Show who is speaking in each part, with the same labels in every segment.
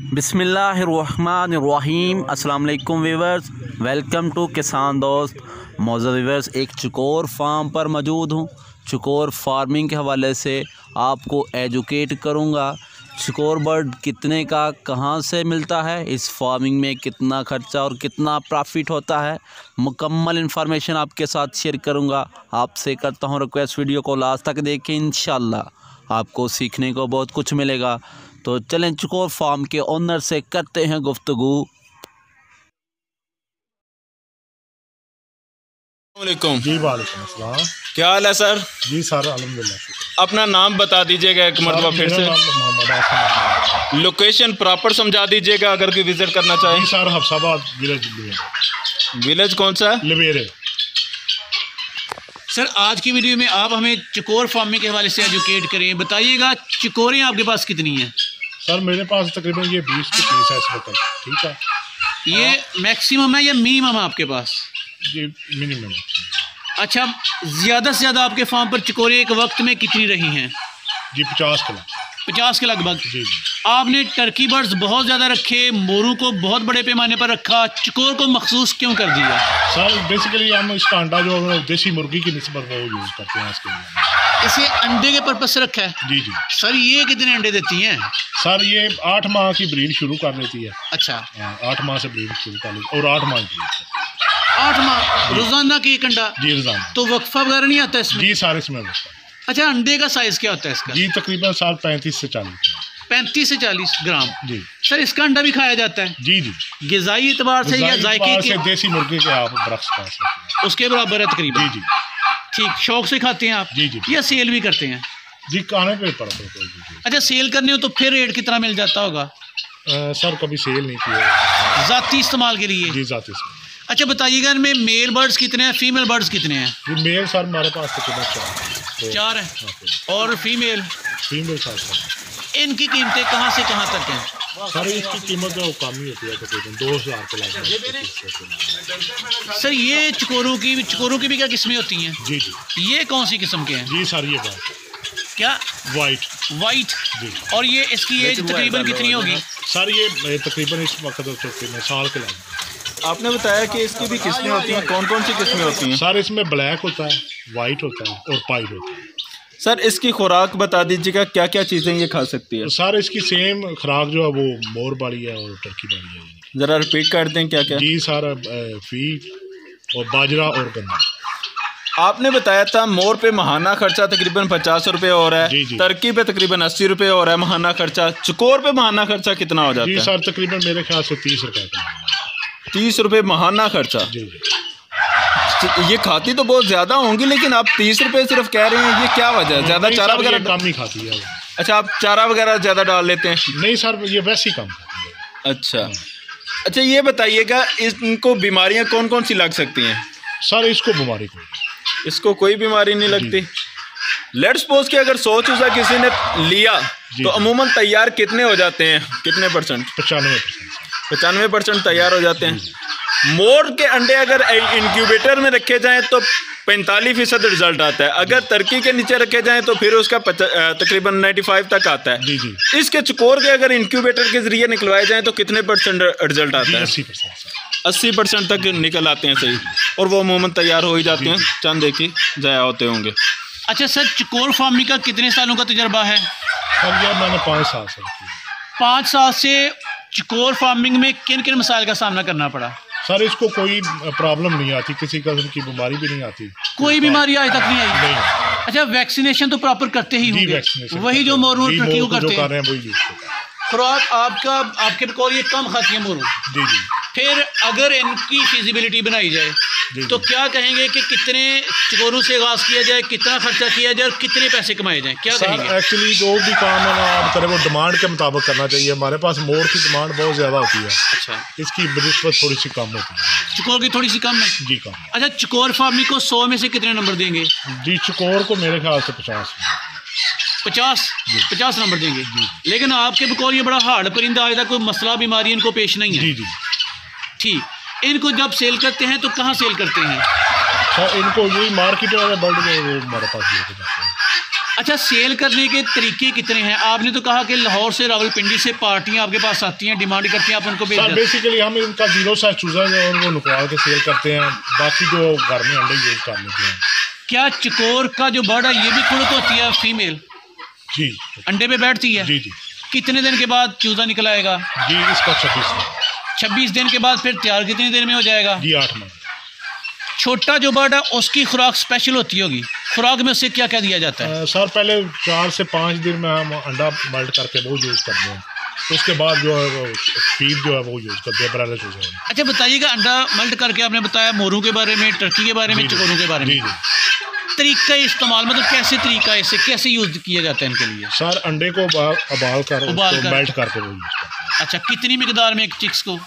Speaker 1: बिस्मिल्लाहिर्रहमानिर्रहीम। अस्सलाम वालेकुम व्यूअर्स, वेलकम टू किसान दोस्त। मौजूद व्यूअर्स, एक चकोर फार्म पर मौजूद हूँ। चकोर फार्मिंग के हवाले से आपको एजुकेट करूँगा। चकोर बर्ड कितने का कहाँ से मिलता है, इस फार्मिंग में कितना खर्चा और कितना प्रॉफिट होता है, मुकम्मल इन्फॉर्मेशन आपके साथ शेयर करूँगा। आपसे करता हूँ रिक्वेस्ट, वीडियो को लास्ट तक देखें, इंशाल्लाह आपको सीखने को बहुत कुछ मिलेगा। तो चलें चकोर फार्म के ओनर से करते हैं गुफ्तगू।
Speaker 2: वालेकुम
Speaker 3: जी, वालेकुम अस्सलाम।
Speaker 2: क्या हाल है सर?
Speaker 3: जी सर, अल्हम्दुलिल्लाह।
Speaker 2: अपना नाम बता दीजिएगा एक मरतबा फिर से,
Speaker 3: मोहम्मद आसिम।
Speaker 2: लोकेशन प्रॉपर समझा दीजिएगा अगर कोई विजिट करना चाहे।
Speaker 3: जी सर, हफ्साबाद
Speaker 2: विलेज कौन सा है?
Speaker 3: लवेरे।
Speaker 4: सर, आज की वीडियो में आप हमें चकोर फार्मिंग के हवाले से एजुकेट करें। बताइएगा, चकोरें आपके पास कितनी हैं?
Speaker 3: सर मेरे पास तकरीबन ये 20 के 30 है इस वक्त। ठीक है,
Speaker 4: ये मैक्सिमम है या मिनिमम है आपके पास?
Speaker 3: जी मिनिमम।
Speaker 4: अच्छा, ज़्यादा से ज़्यादा आपके फार्म पर चकोरें एक वक्त में कितनी रही हैं?
Speaker 3: जी 50 किलो।
Speaker 4: 50 के लगभग।
Speaker 3: जी जी।
Speaker 4: आपने टर्की बर्ड्स बहुत ज़्यादा रखे, मोरू को बहुत बड़े पैमाने पर रखा, चकोर को मखसूस क्यों कर दिया?
Speaker 3: सर बेसिकली हम इसका अंडा जो देसी मुर्गी की निस्बत वो यूज़ करते हैं इसके लिए।
Speaker 4: इसे अंडे के पर्पज से रखा है?
Speaker 3: जी जी।
Speaker 4: सर, ये कितने अंडे देती हैं?
Speaker 3: सर ये 8 माह की ब्रीड शुरू कर देती है।
Speaker 4: अच्छा,
Speaker 3: 8 माह से ब्रीड शुरू कर लेती है और 8 माह की ब्रीड।
Speaker 4: 8 माह रोजाना की एक अंडा?
Speaker 3: जी रोजाना।
Speaker 4: तो वक्फा वगैरह नहीं आता इसमें?
Speaker 3: जी सारे इसमें होता है।
Speaker 4: अच्छा, अंडे का साइज क्या होता है इसका?
Speaker 3: जी तकरीबन साल 35 से 40।
Speaker 4: 35 से 40 ग्राम।
Speaker 3: जी
Speaker 4: सर, इसका अंडा भी खाया जाता है?
Speaker 3: जी जी।
Speaker 4: ग़िज़ाई एतबार से या जायके
Speaker 3: से देसी मुर्गे के आप बरक्स खा सकते हैं।
Speaker 4: उसके बराबर है तकरीबन?
Speaker 3: जी जी।
Speaker 4: ठीक, शौक से खाते हैं आप?
Speaker 3: जी जी।
Speaker 4: या सेल भी करते हैं?
Speaker 3: जी खाने पे पड़ा।
Speaker 4: अच्छा, सेल करने हो तो फिर रेट कितना मिल जाता होगा?
Speaker 3: सर कभी सेल नहीं किया,
Speaker 4: ज़ाती इस्तेमाल के लिए?
Speaker 3: जी ज़ाती से।
Speaker 4: अच्छा, बताइएगा इनमें मेल बर्ड्स कितने हैं, फीमेल बर्ड्स कितने हैं?
Speaker 3: जी मेल सर हमारे पास तकरीबन
Speaker 4: 4 हैं। और फीमेल?
Speaker 3: फीमेल सर
Speaker 4: इनकी कीमतें कहाँ से कहाँ तक हैं?
Speaker 3: सर इसकी कीमत जो कम ही होती है, तकरीबन 2000 के लगभग।
Speaker 4: सर, ये चकोरों की भी क्या किस्में होती हैं?
Speaker 3: जी जी।
Speaker 4: ये कौन सी किस्म के हैं?
Speaker 3: जी सर ये बात
Speaker 4: क्या?
Speaker 3: वाइट।
Speaker 4: जी। और ये इसकी एज तकरीबन कितनी होगी?
Speaker 3: सर ये तकरीबन इस वक्त साल के लगभग।
Speaker 2: आपने बताया कि इसकी भी किस्में होती हैं, कौन कौन सी किस्में होती हैं?
Speaker 3: सर इसमें ब्लैक होता है, वाइट होता है और पाइड होता है।
Speaker 2: सर इसकी खुराक बता दीजिएगा, क्या क्या चीज़ें ये खा सकती है?
Speaker 3: तो सर इसकी सेम खुराक जो है वो मोर वाली है और टर्की वाली है।
Speaker 2: ज़रा रिपीट कर दें क्या क्या?
Speaker 3: जी सर, फीड और बाजरा और गन्ना।
Speaker 2: आपने बताया था मोर पे माहाना खर्चा तकरीबन 50 रुपये हो रहा है।
Speaker 3: जी जी।
Speaker 2: टर्की पे तकरीबन 80 रुपये हो रहा है माहाना खर्चा। चकोर पे माहाना खर्चा कितना हो जाता
Speaker 3: जी
Speaker 2: है?
Speaker 3: सर तकरीबन मेरे ख्याल से 30 रुपये का।
Speaker 2: 30 रुपये माहाना खर्चा।
Speaker 3: जी जी।
Speaker 2: ये खाती तो बहुत ज़्यादा होंगी, लेकिन आप 30 रुपये सिर्फ कह रहे हैं, ये क्या वजह है? ज़्यादा चारा वगैरह
Speaker 3: कम ही खाती है।
Speaker 2: अच्छा, आप चारा वगैरह ज़्यादा डाल लेते हैं?
Speaker 3: नहीं सर, ये वैसे ही कम खाती है।
Speaker 2: अच्छा अच्छा, ये बताइएगा इनको बीमारियां कौन कौन सी लग सकती हैं?
Speaker 3: सर इसको बीमारी कोई
Speaker 2: इसको कोई बीमारी नहीं लगती। लेट्स सपोज कि अगर 100 चूजा किसी ने लिया तो अमूमन तैयार कितने हो जाते हैं, कितने परसेंट? 95% तैयार हो जाते हैं। मोर के अंडे अगर इंक्यूबेटर में रखे जाएं तो 45% रिजल्ट आता है। अगर टर्की के नीचे रखे जाएं तो फिर उसका तकरीबन 95 तक आता है।
Speaker 3: जी जी।
Speaker 2: इसके चकोर के अगर इंक्यूबेटर के जरिए निकलवाए जाएं तो कितने परसेंट रिजल्ट आता है? 80% तक निकल आते हैं, सही। और वो अमूमन तैयार हो ही जाते हैं, चंद एक ही ज़ाया होते होंगे।
Speaker 4: अच्छा सर, चकोर फार्मिंग का कितने सालों का तजुर्बा है?
Speaker 3: सर ये मैंने 5 साल से की।
Speaker 4: 5 साल से चकोर फार्मिंग में किन किन मसाइल का सामना करना पड़ा?
Speaker 3: सर इसको कोई प्रॉब्लम नहीं आती, किसी किस्म की बीमारी भी नहीं आती।
Speaker 4: कोई बीमारी आज तक नहीं आई?
Speaker 3: नहीं।
Speaker 4: अच्छा, वैक्सीनेशन तो प्रॉपर करते ही होंगे? वही जो मोरू टर्की को करते हैं? खुराक आपके बकौल ये कम खाती है मोरू?
Speaker 3: जी जी।
Speaker 4: फिर अगर इनकी फिजिबिलिटी बनाई जाए तो क्या कहेंगे कि कितने चकोरों से आगाज किया जाए, कितना खर्चा किया जाए और कितने पैसे कमाए जाएं, क्या कहेंगे?
Speaker 3: एक्चुअली जो भी काम है ना आप करें वो डिमांड के मुताबिक करना चाहिए। हमारे पास मोर की डिमांड बहुत ज़्यादा होती है।
Speaker 4: अच्छा,
Speaker 3: इसकी निस्बत थोड़ी सी कम होती है।
Speaker 4: चकोर की थोड़ी सी कम है?
Speaker 3: जी कम।
Speaker 4: अच्छा, चकोर फार्मिंग को 100 में से कितने नंबर देंगे?
Speaker 3: जी चकोर को मेरे ख्याल से 50
Speaker 4: नंबर देंगे। लेकिन आपके बकौल ये बड़ा हार्ड परिंदा, आज तक कोई मसला बीमारी इनको पेश नहीं है?
Speaker 3: जी जी।
Speaker 4: ठीक, इनको जब सेल करते हैं तो कहाँ सेल करते हैं?
Speaker 3: सर इनको यही मार्केट वाले बर्ड में वो हमारे पास लेके जाते हैं।
Speaker 4: अच्छा, सेल करने के तरीके कितने हैं? आपने तो कहा कि लाहौर से, रावलपिंडी से पार्टियां आपके पास आती हैं, डिमांड करती हैं, आप उनको भेज दें।
Speaker 3: बेसिकली हम इनका 0 साइज चूज़ा है और वो निकाल के सेल करते हैं, बाकी जो घर में अंडे यूज़ कर लेते हैं।
Speaker 4: क्या चकोर का जो बर्ड है ये भी खुड़क होती है फीमेल?
Speaker 3: जी,
Speaker 4: अंडे पे बैठती है?
Speaker 3: जी जी।
Speaker 4: कितने दिन के बाद चूज़ा निकल आएगा?
Speaker 3: जी इसका
Speaker 4: 26 दिन के बाद। फिर तैयार कितनी देर में हो जाएगा?
Speaker 3: जी 8 माह।
Speaker 4: छोटा जो बर्ड है उसकी खुराक स्पेशल होती होगी, खुराक में उससे क्या क्या दिया जाता है?
Speaker 3: सर पहले 4 से 5 दिन में हम अंडा मल्ट करके वो यूज़ करते हैं, उसके बाद जो है वो फीड जो है वो यूज़ करते हैं ब्रायलर चूज़े।
Speaker 4: अच्छा बताइएगा, अंडा मल्ट करके आपने बताया मोरों के बारे में, टर्की के बारे में, चकोरों के बारे में, तरीका इस्तेमाल मतलब कैसे तरीका है, इससे कैसे यूज़ किया जाता है इनके लिए?
Speaker 3: सर अंडे को उबाल कर मेल्ट करके वो यूज़ करते हैं।
Speaker 4: अच्छा, कितनी मिकदार में एक चिक्स को?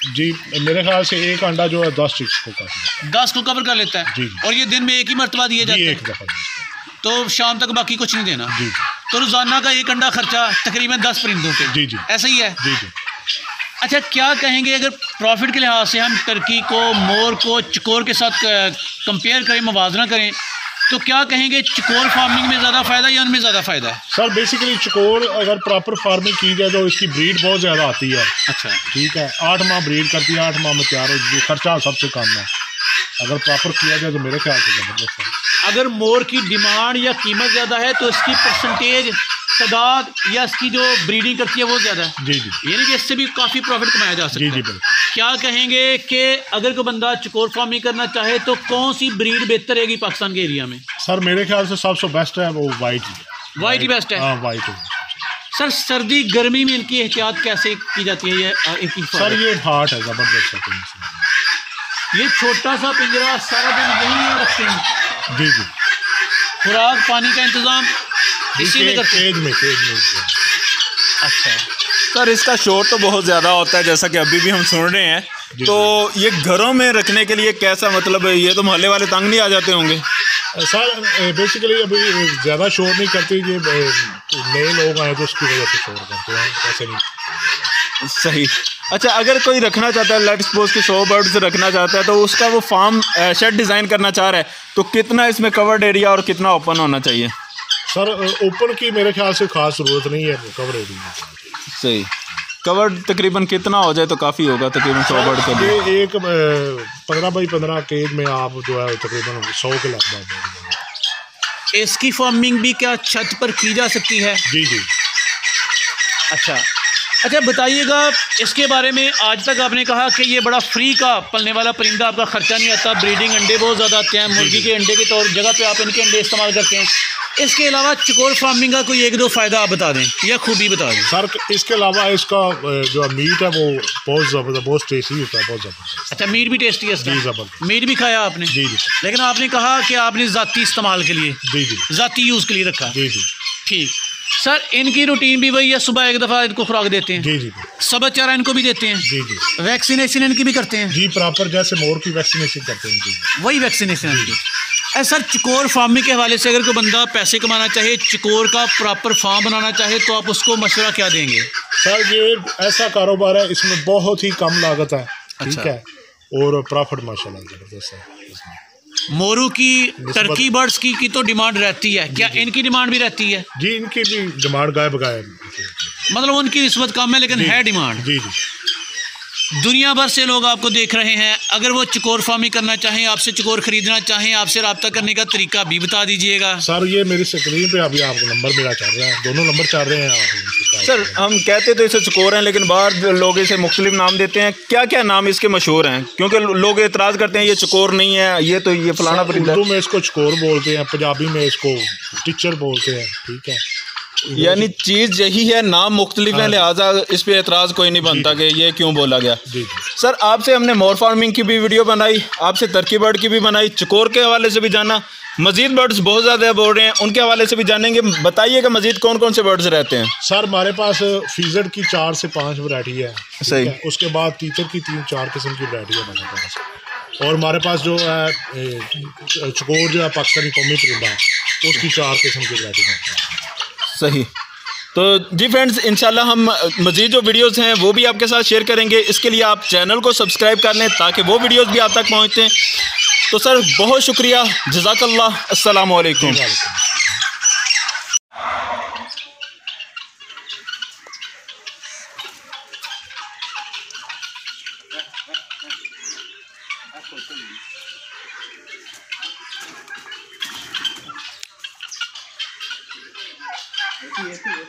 Speaker 3: जी मेरे ख्याल से एक अंडा जो है 10 चिक्स को कर लेता है।
Speaker 4: 10 को कवर कर लेता है?
Speaker 3: जी।
Speaker 4: और ये दिन में एक ही मरतबा दिया जाता है?
Speaker 3: एक दफ़ा।
Speaker 4: तो शाम तक बाकी कुछ नहीं देना?
Speaker 3: जी।
Speaker 4: तो रोज़ाना का एक अंडा खर्चा तकरीबन 10 परिंदों पे?
Speaker 3: जी जी।
Speaker 4: ऐसा ही है?
Speaker 3: जी जी।
Speaker 4: अच्छा, क्या कहेंगे अगर प्रॉफिट के लिहाज से हम टर्की को, मोर को चकोर के साथ कंपेयर करें, मुवाजना करें, तो क्या कहेंगे चकोर फार्मिंग में ज़्यादा फ़ायदा या उनमें ज़्यादा फ़ायदा है?
Speaker 3: सर बेसिकली चकोर अगर प्रॉपर फार्मिंग की जाए तो इसकी ब्रीड बहुत ज़्यादा आती है।
Speaker 4: अच्छा,
Speaker 3: ठीक है, 8 माह ब्रीड करती है, 8 माह में तैयार हो जाती है, खर्चा सबसे कम है। अगर प्रॉपर किया जाए तो मेरे ख्याल से ज़बरदस्त है।
Speaker 4: अगर मोर की डिमांड या कीमत ज़्यादा है तो इसकी परसेंटेज, तादाद या इसकी जो ब्रीडिंग करती है वो ज़्यादा है?
Speaker 3: जी जी।
Speaker 4: यानी कि इससे भी काफ़ी प्रॉफिट कमाया जा सकता
Speaker 3: जी
Speaker 4: है।
Speaker 3: जी बिल्कुल।
Speaker 4: क्या कहेंगे कि अगर कोई बंदा चकोर फार्मिंग करना चाहे तो कौन सी ब्रीड बेहतर रहेगी पाकिस्तान के एरिया में?
Speaker 3: सर मेरे ख्याल से सबसे बेस्ट है वो वाइट ही।
Speaker 4: वाइट ही बेस्ट है?
Speaker 3: हाँ वाइट है।
Speaker 4: सर सर्दी गर्मी में इनकी एहतियात कैसे की जाती है? ये इनकी
Speaker 3: सर ये हार्ट है ज़बरदस्त है।
Speaker 4: ये छोटा सा पिंजरा सारा दिन यहीं रखते हैं?
Speaker 3: जी जी।
Speaker 4: खुराक पानी का इंतज़ाम इसी में करते हैं?
Speaker 3: केज में।
Speaker 4: अच्छा
Speaker 2: सर, इसका शोर तो बहुत ज़्यादा होता है जैसा कि अभी भी हम सुन रहे हैं, तो ये घरों में रखने के लिए कैसा, मतलब ये तो मोहल्ले वाले तंग नहीं आ जाते होंगे?
Speaker 3: सर बेसिकली अभी ज़्यादा शोर नहीं करती, ये नए लोग आए तो उसकी वजह से शोर करते हैं, ऐसे नहीं।
Speaker 2: सही। अच्छा, अगर कोई रखना चाहता है, लेट्स सपोज कि 100 बर्ड्स रखना चाहता है, तो उसका वो फार्म शेड डिज़ाइन करना चाह रहा है, तो कितना इसमें कवर्ड एरिया और कितना ओपन होना चाहिए?
Speaker 3: सर ओपन की मेरे ख्याल से खास ज़रूरत नहीं है कवर एरिया।
Speaker 2: सही। कवर्ड तकरीबन कितना हो जाए तो काफ़ी होगा तकरीबन 100 बर्ड के लिए?
Speaker 3: ये एक 15 बाई 15 केज में आप जो है तकरीबन 100 के लगभग।
Speaker 4: इसकी फार्मिंग भी क्या छत पर की जा सकती है?
Speaker 3: जी जी।
Speaker 4: अच्छा बताइएगा इसके बारे में। आज तक आपने कहा कि ये बड़ा फ्री का पलने वाला परिंदा, आपका ख़र्चा नहीं आता, ब्रीडिंग अंडे बहुत ज़्यादा आते हैं, मुर्गी के अंडे के तौर जगह पे आप इनके अंडे इस्तेमाल करते हैं। इसके अलावा चकोर फार्मिंग का कोई 1-2 फ़ायदा आप बता दें या खूबी बता दें?
Speaker 3: सर इसके अलावा इसका जो मीट है वो बहुत ज़बरदस्त, बहुत टेस्टी होता है, बहुत ज़बरदस्त।
Speaker 4: अच्छा, मीट भी टेस्टी है इसका?
Speaker 3: जी ज़बरदस्त।
Speaker 4: मीट भी खाया आपने?
Speaker 3: जी जी।
Speaker 4: लेकिन आपने कहा कि आपने ज़ाती इस्तेमाल के लिए,
Speaker 3: जी जी,
Speaker 4: ज़ाती यूज़ के लिए रखा?
Speaker 3: जी जी।
Speaker 4: ठीक। सर इनकी रूटीन भी वही है, सुबह एक दफ़ा इनको खुराक देते हैं?
Speaker 3: जी जी।
Speaker 4: सब चारा इनको भी देते हैं?
Speaker 3: जी जी।
Speaker 4: वैक्सीनेशन इनकी भी करते हैं?
Speaker 3: जी प्रॉपर, जैसे मोर की वैक्सीनेशन करते हैं। जी
Speaker 4: वही वैक्सीनेशन इनकी। सर चकोर फार्मिंग के हवाले से अगर कोई बंदा पैसे कमाना चाहे, चकोर का प्रॉपर फार्म बनाना चाहे, तो आप उसको मशवरा क्या देंगे?
Speaker 3: सर ये ऐसा कारोबार है, इसमें बहुत ही कम लागत है। ठीक है, और प्रॉफिट माशाल्लाह ज़बरदस्त है इसमें।
Speaker 4: मोरू की, टर्की बर्ड्स की तो डिमांड रहती है, क्या इनकी डिमांड भी रहती है?
Speaker 3: जी इनकी भी डिमांड गाय बगाए,
Speaker 4: मतलब उनकी निस्बत कम है लेकिन है डिमांड।
Speaker 3: जी जी।
Speaker 4: दुनिया भर से लोग आपको देख रहे हैं, अगर वो चकोर फार्मिंग करना चाहें, आपसे चकोर खरीदना चाहें, आपसे रब्ता करने का तरीका भी बता दीजिएगा।
Speaker 3: सर ये मेरी स्क्रीन पे अभी आपको नंबर मेरा चल रहा है, दोनों नंबर चल रहे हैं आप।
Speaker 2: सर हम कहते तो इसे चकोर हैं, लेकिन बाहर लोग इसे मुख्तलिफ नाम देते हैं, क्या क्या नाम इसके मशहूर हैं? क्योंकि लोग एतराज़ करते हैं ये चकोर नहीं है, ये तो ये फलाना परिंदा।
Speaker 3: उर्दू में इसको चकोर बोलते हैं, पंजाबी में इसको टीचर बोलते हैं। ठीक है,
Speaker 2: यानी चीज़ यही है, नाम मुख्तलिफ है, लिहाजा इस पर एतराज़ कोई नहीं बनता कि ये क्यों बोला गया।
Speaker 3: जी।
Speaker 2: सर आपसे हमने मोर फार्मिंग की भी वीडियो बनाई, आपसे टर्की बर्ड की भी बनाई, चकोर के हवाले से भी जाना, मज़ीद बर्ड्स बहुत ज़्यादा बोल रहे हैं, उनके हवाले से भी जानेंगे। बताइएगा मज़ीद कौन कौन से बर्ड्स रहते हैं?
Speaker 3: सर हमारे पास फीजर की 4 से 5 वैरायटी है।
Speaker 2: सही।
Speaker 3: उसके बाद तीतर की 3-4 किस्म की वैरायटी है हमारे पास, और हमारे पास जो है चकोर जो है पाकिस्तानी कौमी परिंदा है, उसकी 4 किस्म की वैरायटी है।
Speaker 2: सही। तो जी फ्रेंड्स, इंशाल्लाह हम मज़ीद जो वीडियोस हैं वो भी आपके साथ शेयर करेंगे। इसके लिए आप चैनल को सब्सक्राइब कर लें ताकि वो वीडियोस भी आप तक पहुँचते हैं। तो सर बहुत शुक्रिया, जज़ाकल्लाह, अस्सलाम वालेकुम। ऐसी